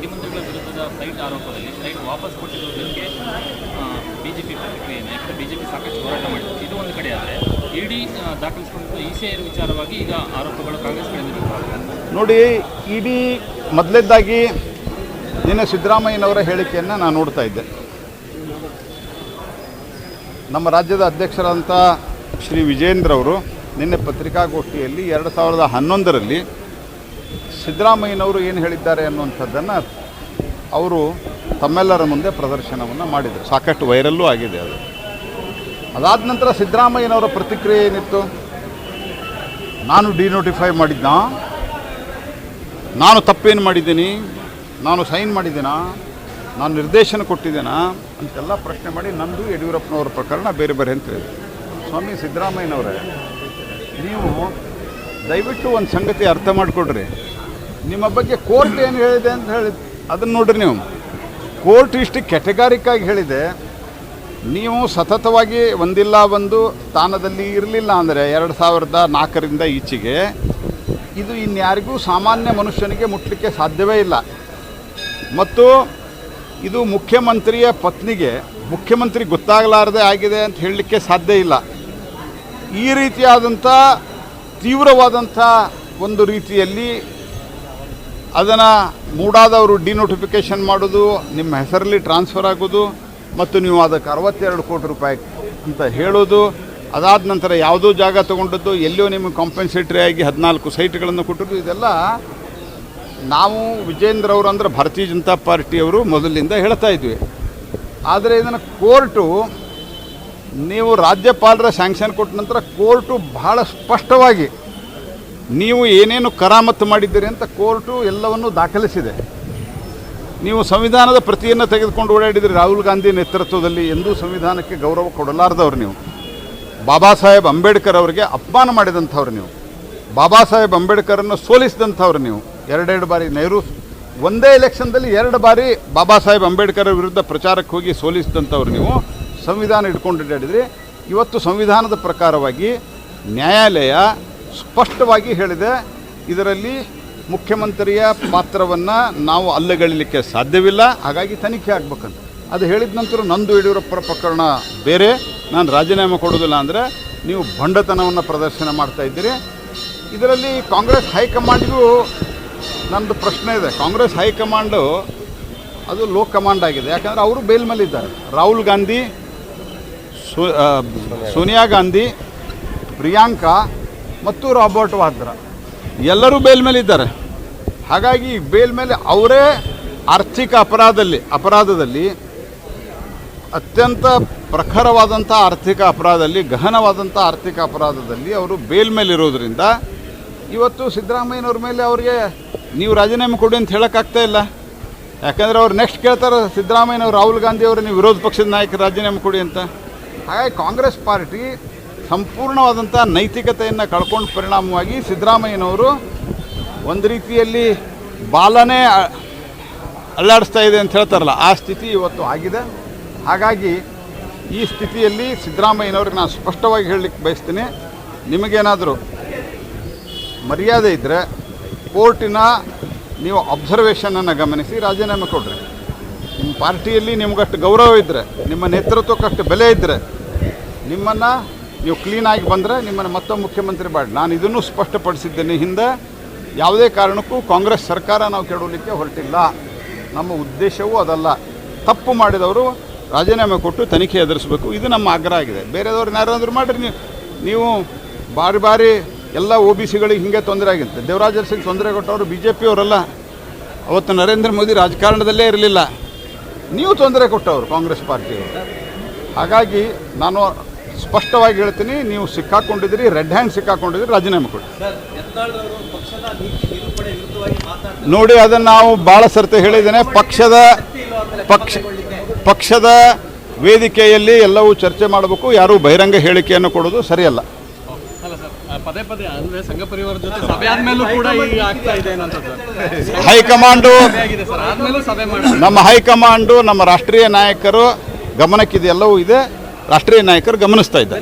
ಮುಖ್ಯಮಂತ್ರಿಗಳ ವಿರುದ್ಧದ ಫ್ಲೈಟ್ ಆರೋಪದಲ್ಲಿ ಫ್ಲೈಟ್ ವಾಪಸ್ ಕೊಟ್ಟಿರುವುದಕ್ಕೆ ಬಿಜೆಪಿ ಪ್ರತಿಕ್ರಿಯೆಯನ್ನು, ಯಾಕಂದರೆ ಬಿಜೆಪಿ ಸಾಕಷ್ಟು ಹೋರಾಟ ಮಾಡಿದೆ. ಇದು ಒಂದು ಕಡೆ ಆದರೆ ಇಡಿ ದಾಖಲಿಸಿಕೊಂಡಿರುವ ECIR ವಿಚಾರವಾಗಿ ಈಗ ಆರೋಪಗಳು ಕಾಂಗ್ರೆಸ್ ಕಡೆಯಿಂದ ನೋಡಿ. ಇಡಿ ಮೊದಲೇದಾಗಿ ನಿನ್ನೆ ಸಿದ್ದರಾಮಯ್ಯನವರ ಹೇಳಿಕೆಯನ್ನು ನಾನು ನೋಡ್ತಾ ಇದ್ದೆ. ನಮ್ಮ ರಾಜ್ಯದ ಅಧ್ಯಕ್ಷರಾದಂಥ ಶ್ರೀ ವಿಜೇಂದ್ರ ಅವರು ನಿನ್ನೆ ಪತ್ರಿಕಾಗೋಷ್ಠಿಯಲ್ಲಿ 2011ರಲ್ಲಿ ಸಿದ್ದರಾಮಯ್ಯನವರು ಏನು ಹೇಳಿದ್ದಾರೆ ಅನ್ನುವಂಥದ್ದನ್ನು ಅವರು ತಮ್ಮೆಲ್ಲರ ಮುಂದೆ ಪ್ರದರ್ಶನವನ್ನು ಮಾಡಿದರು. ಸಾಕಷ್ಟು ವೈರಲ್ಲೂ ಆಗಿದೆ ಅದು. ಅದಾದ ನಂತರ ಸಿದ್ದರಾಮಯ್ಯನವರ ಪ್ರತಿಕ್ರಿಯೆ ಏನಿತ್ತು? ನಾನು ಡಿನೋಟಿಫೈ ಮಾಡಿದ್ನಾ, ನಾನು ತಪ್ಪೇನು ಮಾಡಿದ್ದೀನಿ, ನಾನು ಸೈನ್ ಮಾಡಿದ್ದೀನಾ, ನಾನು ನಿರ್ದೇಶನ ಕೊಟ್ಟಿದ್ದೇನಾ ಅಂತೆಲ್ಲ ಪ್ರಶ್ನೆ ಮಾಡಿ ನಂದು ಯಡಿಯೂರಪ್ಪನವರ ಪ್ರಕರಣ ಬೇರೆ ಬೇರೆ ಅಂತ ಹೇಳಿದ್ರು. ಸ್ವಾಮಿ ಸಿದ್ದರಾಮಯ್ಯನವರೇ, ನೀವು ದಯವಿಟ್ಟು ಒಂದು ಸಂಗತಿ ಅರ್ಥ ಮಾಡಿಕೊಡ್ರಿ. ನಿಮ್ಮ ಬಗ್ಗೆ ಕೋರ್ಟ್ ಏನು ಹೇಳಿದೆ ಅಂತ ಹೇಳಿ ಅದನ್ನು ನೋಡ್ರಿ. ನೀವು ಕೋರ್ಟ್ ಇಷ್ಟು ಕೆಟಗಾರಿಕಾಗಿ ಹೇಳಿದೆ. ನೀವು ಸತತವಾಗಿ ಒಂದಿಲ್ಲ ಒಂದು ಸ್ಥಾನದಲ್ಲಿ ಇರಲಿಲ್ಲ ಅಂದರೆ 2004ರಿಂದ ಈಚೆಗೆ ಇದು ಇನ್ಯಾರಿಗೂ ಸಾಮಾನ್ಯ ಮನುಷ್ಯನಿಗೆ ಮುಟ್ಟಲಿಕ್ಕೆ ಸಾಧ್ಯವೇ ಇಲ್ಲ. ಮತ್ತು ಇದು ಮುಖ್ಯಮಂತ್ರಿಯ ಪತ್ನಿಗೆ ಮುಖ್ಯಮಂತ್ರಿ ಗೊತ್ತಾಗಲಾರದೆ ಆಗಿದೆ ಅಂತ ಹೇಳಲಿಕ್ಕೆ ಸಾಧ್ಯ ಇಲ್ಲ. ಈ ರೀತಿಯಾದಂಥ ತೀವ್ರವಾದಂಥ ಒಂದು ರೀತಿಯಲ್ಲಿ ಅದನ್ನು ಮೂಡಾದವರು ಡಿನೋಟಿಫಿಕೇಷನ್ ಮಾಡೋದು, ನಿಮ್ಮ ಹೆಸರಲ್ಲಿ ಟ್ರಾನ್ಸ್ಫರ್ ಆಗೋದು, ಮತ್ತು ನೀವು ಅದಕ್ಕೆ 62 ಕೋಟಿ ರೂಪಾಯಿ ಅಂತ ಹೇಳೋದು, ಅದಾದ ನಂತರ ಯಾವುದೋ ಜಾಗ ತೊಗೊಂಡದ್ದು, ಎಲ್ಲೋ ನಿಮಗೆ ಕಾಂಪೆನ್ಸೇಟ್ರಿ ಆಗಿ 14 ಸೈಟ್ಗಳನ್ನು ಕೊಟ್ಟದ್ದು, ಇದೆಲ್ಲ ನಾವು ವಿಜೇಂದ್ರ ಅವರು ಅಂದರೆ ಭಾರತೀಯ ಜನತಾ ಪಾರ್ಟಿಯವರು ಮೊದಲಿಂದ ಹೇಳ್ತಾ ಇದ್ವಿ. ಆದರೆ ಇದನ್ನು ಕೋರ್ಟು, ನೀವು ರಾಜ್ಯಪಾಲರ ಸ್ಯಾಂಕ್ಷನ್ ಕೊಟ್ಟ ನಂತರ ಕೋರ್ಟು ಬಹಳ ಸ್ಪಷ್ಟವಾಗಿ ನೀವು ಏನೇನು ಕರಾಮತ್ತು ಮಾಡಿದ್ದೀರಿ ಅಂತ ಕೋರ್ಟು ಎಲ್ಲವನ್ನೂ ದಾಖಲಿಸಿದೆ. ನೀವು ಸಂವಿಧಾನದ ಪ್ರತಿಯನ್ನು ತೆಗೆದುಕೊಂಡು ಓಡಾಡಿದ್ರಿ ರಾಹುಲ್ ಗಾಂಧಿ ನೇತೃತ್ವದಲ್ಲಿ. ಎಂದೂ ಸಂವಿಧಾನಕ್ಕೆ ಗೌರವ ಕೊಡಲಾರ್ದವ್ರು ನೀವು. ಬಾಬಾ ಸಾಹೇಬ್ ಅಂಬೇಡ್ಕರ್ ಅವರಿಗೆ ಅಪಮಾನ ಮಾಡಿದಂಥವ್ರು ನೀವು. ಬಾಬಾ ಸಾಹೇಬ್ ಅಂಬೇಡ್ಕರನ್ನು ಸೋಲಿಸಿದಂಥವ್ರು ನೀವು. 2 ಬಾರಿ ನೆಹರು ಒಂದೇ ಎಲೆಕ್ಷನ್ದಲ್ಲಿ 2 ಬಾರಿ ಬಾಬಾ ಸಾಹೇಬ್ ಅಂಬೇಡ್ಕರ್ ವಿರುದ್ಧ ಪ್ರಚಾರಕ್ಕೆ ಹೋಗಿ ಸೋಲಿಸಿದಂಥವ್ರು ನೀವು. ಸಂವಿಧಾನ ಹಿಡ್ಕೊಂಡು ಅಡ್ಡಾಡಿದ್ರಿ. ಇವತ್ತು ಸಂವಿಧಾನದ ಪ್ರಕಾರವಾಗಿ ನ್ಯಾಯಾಲಯ ಸ್ಪಷ್ಟವಾಗಿ ಹೇಳಿದೆ, ಇದರಲ್ಲಿ ಮುಖ್ಯಮಂತ್ರಿಯ ಪಾತ್ರವನ್ನು ನಾವು ಅಲ್ಲಗಳೆಯಲಿಕ್ಕೆ ಸಾಧ್ಯವಿಲ್ಲ, ಹಾಗಾಗಿ ತನಿಖೆ ಆಗಬೇಕಂತ. ಅದು ಹೇಳಿದ ನಂತರ ನಂದು ಯಡಿಯೂರಪ್ಪರ ಪ್ರಕರಣ ಬೇರೆ, ನಾನು ರಾಜೀನಾಮೆ ಕೊಡೋದಿಲ್ಲ ಅಂದರೆ ನೀವು ಭಂಡತನವನ್ನು ಪ್ರದರ್ಶನ ಮಾಡ್ತಾ ಇದ್ದೀರಿ. ಇದರಲ್ಲಿ ಕಾಂಗ್ರೆಸ್ ಹೈಕಮಾಂಡ್ಗೂ ನಮ್ಮದು ಪ್ರಶ್ನೆ ಇದೆ. ಕಾಂಗ್ರೆಸ್ ಹೈಕಮಾಂಡು ಅದು ಲೋ ಕಮಾಂಡ್ ಆಗಿದೆ. ಯಾಕಂದರೆ ಅವರು ಬೇಲ್ ಮೇಲಿದ್ದಾರೆ. ರಾಹುಲ್ ಗಾಂಧಿ, ಸೋನಿಯಾ ಗಾಂಧಿ, ಪ್ರಿಯಾಂಕಾ ಮತ್ತು ರಾಬರ್ಟ್ ವಾದ್ರಾ ಎಲ್ಲರೂ ಬೇಲ್ ಮೇಲಿದ್ದಾರೆ. ಹಾಗಾಗಿ ಬೇಲ್ ಮೇಲೆ ಅವರೇ ಆರ್ಥಿಕ ಅಪರಾಧದಲ್ಲಿ ಅತ್ಯಂತ ಪ್ರಖರವಾದಂಥ ಆರ್ಥಿಕ ಅಪರಾಧದಲ್ಲಿ, ಗಹನವಾದಂಥ ಆರ್ಥಿಕ ಅಪರಾಧದಲ್ಲಿ ಅವರು ಬೇಲ್ ಮೇಲಿರೋದ್ರಿಂದ ಇವತ್ತು ಸಿದ್ದರಾಮಯ್ಯನವ್ರ ಮೇಲೆ ಅವ್ರಿಗೆ ನೀವು ರಾಜೀನಾಮೆ ಕೊಡಿ ಅಂತ ಹೇಳೋಕ್ಕಾಗ್ತಾ ಇಲ್ಲ. ಯಾಕಂದರೆ ಅವ್ರು ನೆಕ್ಸ್ಟ್ ಕೇಳ್ತಾರೆ ಸಿದ್ದರಾಮಯ್ಯನವರು, ರಾಹುಲ್ ಗಾಂಧಿ ಅವರು ನೀವು ವಿರೋಧ ಪಕ್ಷದ ನಾಯಕರು ರಾಜೀನಾಮೆ ಕೊಡಿ ಅಂತ. ಹಾಗಾಗಿ ಕಾಂಗ್ರೆಸ್ ಪಾರ್ಟಿ ಸಂಪೂರ್ಣವಾದಂಥ ನೈತಿಕತೆಯನ್ನು ಕಳ್ಕೊಂಡು ಪರಿಣಾಮವಾಗಿ ಸಿದ್ದರಾಮಯ್ಯನವರು ಒಂದು ರೀತಿಯಲ್ಲಿ ಬಾಲನೇ ಅಲ್ಲಾಡಿಸ್ತಾ ಇದೆ ಅಂತ ಹೇಳ್ತಾರಲ್ಲ, ಆ ಸ್ಥಿತಿ ಇವತ್ತು ಆಗಿದೆ. ಹಾಗಾಗಿ ಈ ಸ್ಥಿತಿಯಲ್ಲಿ ಸಿದ್ದರಾಮಯ್ಯನವ್ರಿಗೆ ನಾನು ಸ್ಪಷ್ಟವಾಗಿ ಹೇಳಲಿಕ್ಕೆ ಬಯಸ್ತೀನಿ, ನಿಮಗೇನಾದರೂ ಮರ್ಯಾದೆ ಇದ್ದರೆ ಕೋರ್ಟಿನ ನೀವು ಅಬ್ಸರ್ವೇಷನನ್ನು ಗಮನಿಸಿ ರಾಜೀನಾಮೆ ಕೊಡ್ರಿ. ನಿಮ್ಮ ಪಾರ್ಟಿಯಲ್ಲಿ ನಿಮಗಷ್ಟು ಗೌರವ ಇದ್ದರೆ, ನಿಮ್ಮ ನೇತೃತ್ವಕ್ಕಷ್ಟು ಬೆಲೆ ಇದ್ದರೆ, ನಿಮ್ಮನ್ನು ನೀವು ಕ್ಲೀನಾಗಿ ಬಂದರೆ ನಿಮ್ಮನ್ನು ಮತ್ತೊಮ್ಮೆ ಮುಖ್ಯಮಂತ್ರಿ ಮಾಡಿ. ನಾನು ಇದನ್ನು ಸ್ಪಷ್ಟಪಡಿಸಿದ್ದೇನೆ. ಹಿಂದೆ ಯಾವುದೇ ಕಾರಣಕ್ಕೂ ಕಾಂಗ್ರೆಸ್ ಸರ್ಕಾರ ನಾವು ಕೆಡವಲಿಕ್ಕೆ ಹೊರಟಿಲ್ಲ. ನಮ್ಮ ಉದ್ದೇಶವೂ ಅದಲ್ಲ. ತಪ್ಪು ಮಾಡಿದವರು ರಾಜೀನಾಮೆ ಕೊಟ್ಟು ತನಿಖೆ ಎದುರಿಸಬೇಕು, ಇದು ನಮ್ಮ ಆಗ್ರಹ ಆಗಿದೆ. ಬೇರೆದವ್ರು ಯಾರಾದರೂ ಮಾಡಿರಿ. ನೀವು ಬಾರಿ ಎಲ್ಲ OBCಗಳಿಗೆ ಹಿಂಗೆ ತೊಂದರೆ ಆಗಿರುತ್ತೆ. ದೇವರಾಜ್ ಅರಸಿಗೆ ತೊಂದರೆ ಕೊಟ್ಟವರು BJP ಅವರಲ್ಲ. ಅವತ್ತು ನರೇಂದ್ರ ಮೋದಿ ರಾಜಕಾರಣದಲ್ಲೇ ಇರಲಿಲ್ಲ. ನೀವು ತೊಂದರೆ ಕೊಟ್ಟವರು ಕಾಂಗ್ರೆಸ್ ಪಾರ್ಟಿಯವರು. ಹಾಗಾಗಿ ನಾನು ಸ್ಪಷ್ಟವಾಗಿ ಹೇಳ್ತೀನಿ, ನೀವು ಸಿಕ್ಕಾಕೊಂಡಿದ್ದೀರಿ, ರೆಡ್ ಹ್ಯಾಂಡ್ ಸಿಕ್ಕಾಕೊಂಡಿದ್ದೀರಿ, ರಾಜೀನಾಮೆ ಕೊಡಿ. ನೋಡಿ, ಅದನ್ನು ನಾವು ಭಾಳ ಸರ್ತಿ ಹೇಳಿದ್ದೇನೆ. ಪಕ್ಷದ ವೇದಿಕೆಯಲ್ಲಿ ಎಲ್ಲವೂ ಚರ್ಚೆ ಮಾಡಬೇಕು. ಯಾರೂ ಬಹಿರಂಗ ಹೇಳಿಕೆಯನ್ನು ಕೊಡೋದು ಸರಿಯಲ್ಲ. ಪದೇ ಅಂದರೆ ಸಂಘ ಪರಿವಾರ ಜೊತೆ ಸಭೆ ಆದಮೇಲೂ ಕೂಡ ಈಗ ಆಗ್ತಾ ಇದೆ ಹೈಕಮಾಂಡು, ನಮ್ಮ ಹೈಕಮಾಂಡು, ನಮ್ಮ ರಾಷ್ಟ್ರೀಯ ನಾಯಕರು ಗಮನಕ್ಕಿದೆ, ಎಲ್ಲವೂ ಇದೆ. ರಾಷ್ಟ್ರೀಯ ನಾಯಕರು ಗಮನಿಸ್ತಾ ಇದ್ದಾರೆ.